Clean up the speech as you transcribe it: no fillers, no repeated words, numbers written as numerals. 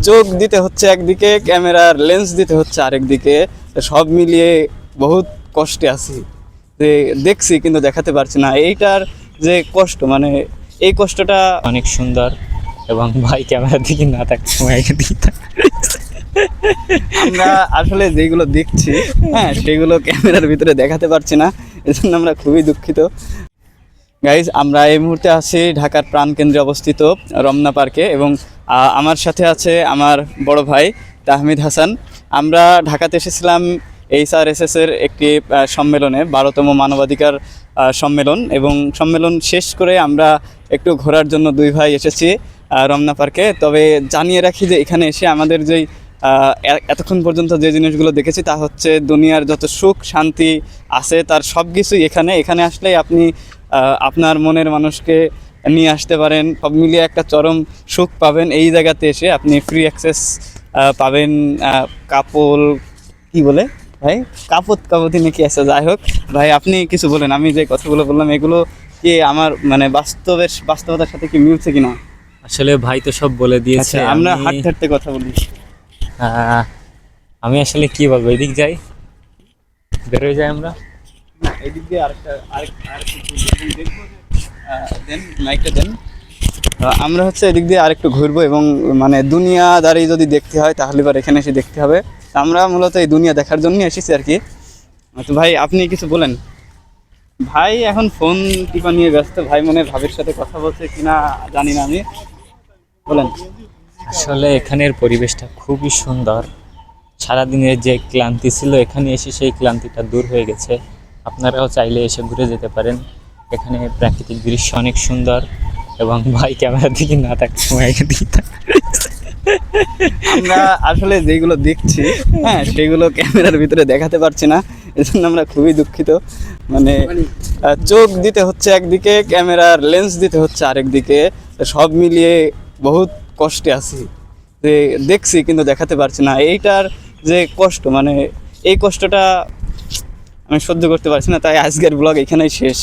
চোখ দিতে হচ্ছে একদিকে, ক্যামেরার লেন্স দিতে হচ্ছে আরেকদিকে, সব মিলিয়ে বহুত কষ্টে আছি। যে দেখছি কিন্তু দেখাতে পারছি না, এইটার যে কষ্ট, মানে এই কষ্টটা অনেক সুন্দর। এবং ভাই ক্যামেরার দিকে না থাকতে সময় দিকে আমরা আসলে যেগুলো দেখছি, হ্যাঁ, সেগুলো ক্যামেরার ভিতরে দেখাতে পারছি না, এজন্য আমরা খুবই দুঃখিত। গাইজ, আমরা এই মুহূর্তে আছি ঢাকার প্রাণকেন্দ্রে অবস্থিত রমনা পার্কে, এবং আমার সাথে আছে আমার বড় ভাই তাহমিদ হাসান। আমরা ঢাকাতে এসেছিলাম HRSS এর একটি সম্মেলনে, 12তম মানবাধিকার সম্মেলন, এবং সম্মেলন শেষ করে আমরা একটু ঘোরার জন্য দুই ভাই এসেছি রমনা পার্কে। তবে জানিয়ে রাখি যে এখানে এসে আমাদের যেই এতক্ষণ পর্যন্ত যে জিনিসগুলো দেখেছি তা হচ্ছে দুনিয়ার যত সুখ শান্তি আছে তার সব কিছুই এখানে আসলেই আপনি আপনার মনের মানুষকে নিয়ে আসতে পারেন, সব মিলিয়ে একটা চরম সুখ পাবেন। এই জায়গাতে এসে আপনি ফ্রি অ্যাক্সেস পাবেন। কাপল কি বলে ভাই, কাপতি নাকি আছে, যাই হোক ভাই আপনি কিছু বলেন। আমি যে কথাগুলো বললাম এগুলো কি আমার মানে বাস্তবতার সাথে কি মিলছে কিনা? আসলে ভাই তো সব বলে দিয়েছে। আচ্ছা, আমরা হাঁটতে কথা বলি। আমি আসলে কি বলবো, এদিক যাই, বেরোয় যাই আমরা। এদিক দিয়ে মাইকটা দেন। আমরা হচ্ছে এদিক দিয়ে আরেকটু ঘুরবো, এবং মানে দুনিয়াদারি যদি দেখতে হয় তাহলে এবার এখানে এসে দেখতে হবে। আমরা মূলত এই দুনিয়া দেখার জন্য এসেছি আর কি। তো ভাই আপনি কিছু বলেন। ভাই এখন ফোন টিপা নিয়ে ব্যস্ত, ভাই মনে হয় ভাবির সাথে কথা বলছে কিনা জানি না, আমি বলেন। আসলে এখানের পরিবেশটা খুবই সুন্দর। সারাদিনের যে ক্লান্তি ছিল, এখানে এসে সেই ক্লান্তিটা দূর হয়ে গেছে। আপনারাও চাইলে এসে ঘুরে যেতে পারেন। এখানে প্রাকৃতিক দৃশ্য অনেক সুন্দর। এবং ভাই ক্যামেরার দিকে না থাকতে সময় দিকে আমরা আসলে যেগুলো দেখছি, হ্যাঁ, সেগুলো ক্যামেরার ভিতরে দেখাতে পারছি না, এজন্য আমরা খুবই দুঃখিত। মানে চোখ দিতে হচ্ছে একদিকে, ক্যামেরার লেন্স দিতে হচ্ছে আরেকদিকে, সব মিলিয়ে বহুত কষ্টে আছি। যে দেখছি কিন্তু দেখাতে পারছি না, এইটার যে কষ্ট, মানে এই কষ্টটা আমি সহ্য করতে পারছি না। তাই আজকের ব্লগ এখানেই শেষ।